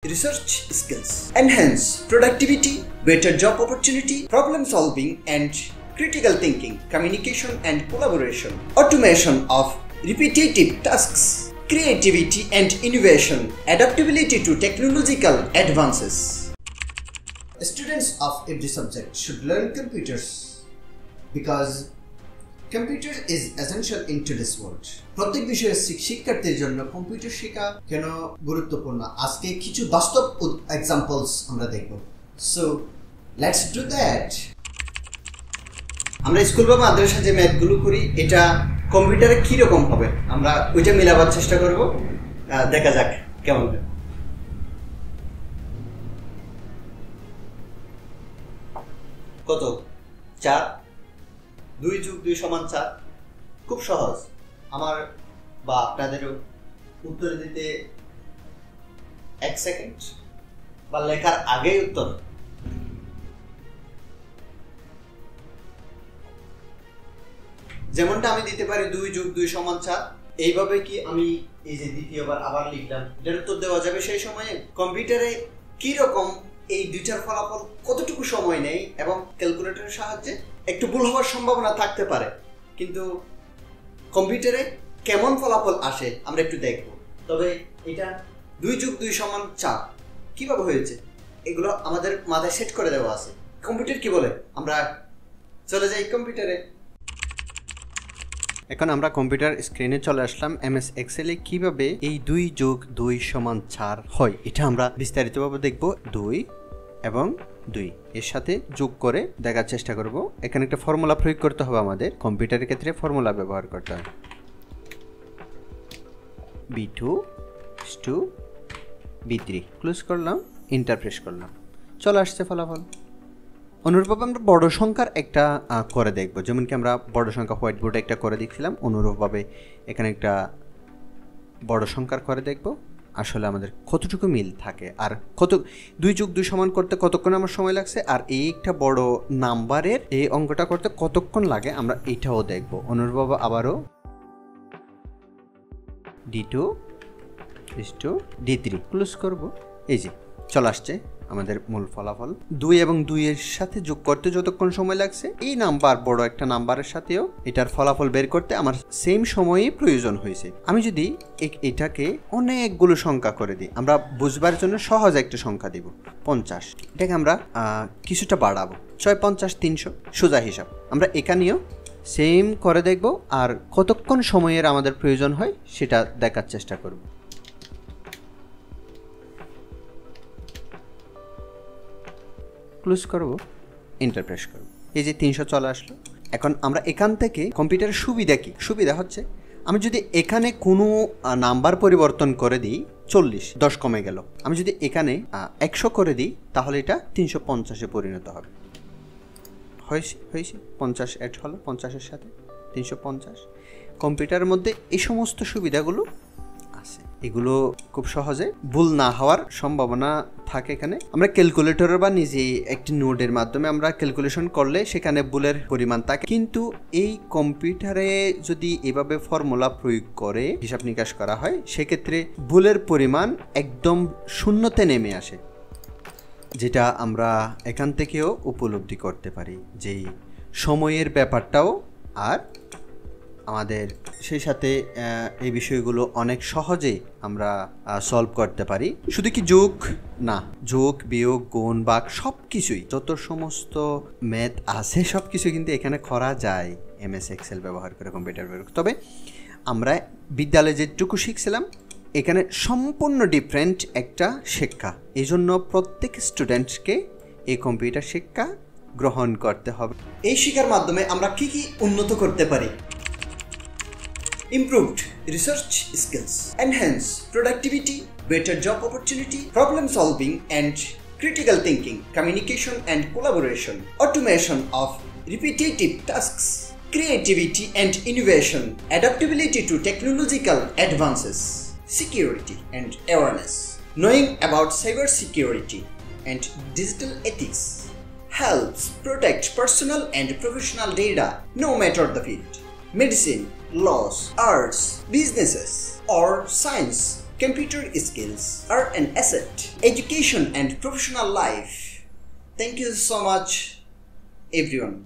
research skills, enhance productivity, better job opportunity, problem solving and critical thinking, communication and collaboration, automation of repetitive tasks, creativity and innovation, adaptability to technological advances. Students of every subject should learn computers because computer is essential in today's world. প্রত্যেক বিষয়ের শিক্ষার্থীর জন্য computer শেখা কেন গুরুত্বপূর্ণ আজকে কিছু বাস্তব এক্সাম্পলস আমরা দেখব। So let's do that. আমরা স্কুল বা মাদ্রাসা যে ম্যাথগুলো করি এটা কম্পিউটারে কি রকম হবে আমরা ওইটা মেলাবার চেষ্টা করব। দেখা যাক কেমন হয়। কত 4 2 + 2 = 4 খুব সহজ। আমার বা আপনাদেরও উত্তর দিতে 1 সেকেন্ড বা লেখার আগেই উত্তর। যেমনটা আমি দিতে পারি 2 + 2 = 4, এইভাবে কি আমি এই যে দ্বিতীয়বার আবার লিখলাম এটার উত্তর দেওয়া যাবে সেই সময়ে? কম্পিউটারে কি রকম এই দুইটার ফলাফল কতটুকু সময় নেই এবং ক্যালকুলেটরের সাহায্যে একটু ভুল হওয়ার সম্ভাবনা থাকতে পারে, কিন্তু কম্পিউটারে কেমন ফলাফল আসে আমরা একটু দেখব। তবে এটা 2 + 2 = 4 কিভাবে হয়েছে এগুলো আমাদের মাথায় সেট করে দেওয়া আছে। কম্পিউটার কি বলে আমরা চলে যাই কম্পিউটারে। এখন আমরা কম্পিউটার স্ক্রিনে চলে আসলাম। এমএস এক্সেলে কিভাবে এই 2 + 2 = 4 হয় এটা আমরা বিস্তারিতভাবে দেখব। 2 এবং 2 এর সাথে যোগ করে দেখার চেষ্টা করব। এখানে একটা ফর্মুলা প্রয়োগ করতে হবে আমাদের। কম্পিউটারের ক্ষেত্রে ফর্মুলা ব্যবহার করতে হবে। B2 B3 ক্লোজ করলাম, এন্টার প্রেস করলাম, চলে আসছে ফলাফল। অনুরূপভাবে আমরা বড় সংখ্যার একটা করে দেখব। যেমন কি আমরা বড় সংখ্যা হোয়াইট বোর্ডে একটা করে দেখছিলাম, অনুরূপভাবে এখানে একটা বড় সংখ্যার করে দেখব আসলে আমাদের কতটুকু মিল থাকে আর কত 2 + 2 করতে কতক্ষণ আমার সময় লাগছে আর এই একটা বড় নাম্বারের এই অঙ্কটা করতে কতক্ষণ লাগে আমরা এটাও দেখব। অনুরূপভাবে আবারও D2 D3 ক্লোজ করব। এই যে চলে আসছে আমাদের মূল ফলাফল। 2 এবং 2 এর সাথে যোগ করতে যতক্ষণ সময় লাগছে এই নাম্বার বড় একটা নাম্বারের সাথেও এটার ফলাফল বের করতে আমার সেম সময়ই প্রয়োজন হয়েছে। আমি যদি এটাকে অনেকগুলো সংখ্যা করে দিই, আমরা বুঝবার জন্য সহজ একটা সংখ্যা দিব 50। এটাকে আমরা কিছুটা বাড়াবো 6 50 300 সোজা হিসাব। আমরা এখানেও সেম করে দেখব আর কতক্ষণ সময়ের আমাদের প্রয়োজন হয় সেটা দেখার চেষ্টা করব। ক্লোজ করব, এন্টার প্রেস করব। এই যে 300 চলে আসলো। এখন আমরা এখান থেকে কম্পিউটারের সুবিধা কি? সুবিধা হচ্ছে আমি যদি এখানে কোনো নাম্বার পরিবর্তন করে দিই 40 10 কমে গেল, আমি যদি এখানে 100 করে দিই তাহলে এটা 350-এ পরিণত হবে। হয়েছে 50 অ্যাড হলো 50-এর সাথে 350। কম্পিউটারের মধ্যে এই সমস্ত সুবিধাগুলো আছে, এগুলো খুব সহজে ভুল না হওয়ার সম্ভাবনা থাকে। এখানে আমরা ক্যালকুলেটর বা নিজে একটি নোডের মাধ্যমে আমরা ক্যালকুলেশন করলে সেখানে ভুলের পরিমাণ থাকে, কিন্তু এই কম্পিউটারে যদি এভাবে ফর্মুলা প্রয়োগ করে হিসাব নিকাশ করা হয় সেক্ষেত্রে ভুলের পরিমাণ একদম শূন্যতে নেমে আসে, যেটা আমরা এখান থেকেও উপলব্ধি করতে পারি যে সময়ের ব্যাপারটাও আর আমাদের সেই সাথে এই বিষয়গুলো অনেক সহজেই আমরা সলভ করতে পারি। শুধু কি যোগ না, যোগ বিয়োগ গুণ ভাগ সব কিছুই, যত সমস্ত ম্যাথ আছে সব কিছু কিন্তু এখানে করা যায় এমএস এক্সেল ব্যবহার করে, কম্পিউটার ব্যবহার করে। তবে আমরা বিদ্যালয়ে যেটুকু শিখছিলাম এখানে সম্পূর্ণ ডিফারেন্ট একটা শিক্ষা। এই জন্য প্রত্যেক স্টুডেন্টকে এই কম্পিউটার শিক্ষা গ্রহণ করতে হবে। এই শিক্ষার মাধ্যমে আমরা কি কি উন্নত করতে পারি? Improved research skills, enhance productivity, better job opportunity, problem solving and critical thinking, communication and collaboration, automation of repetitive tasks, creativity and innovation, adaptability to technological advances, security and awareness, knowing about cybersecurity and digital ethics, helps protect personal and professional data no matter the field. Medicine, laws, arts, businesses, or science Computer skills are an asset. Education and professional life. Thank you so much, everyone.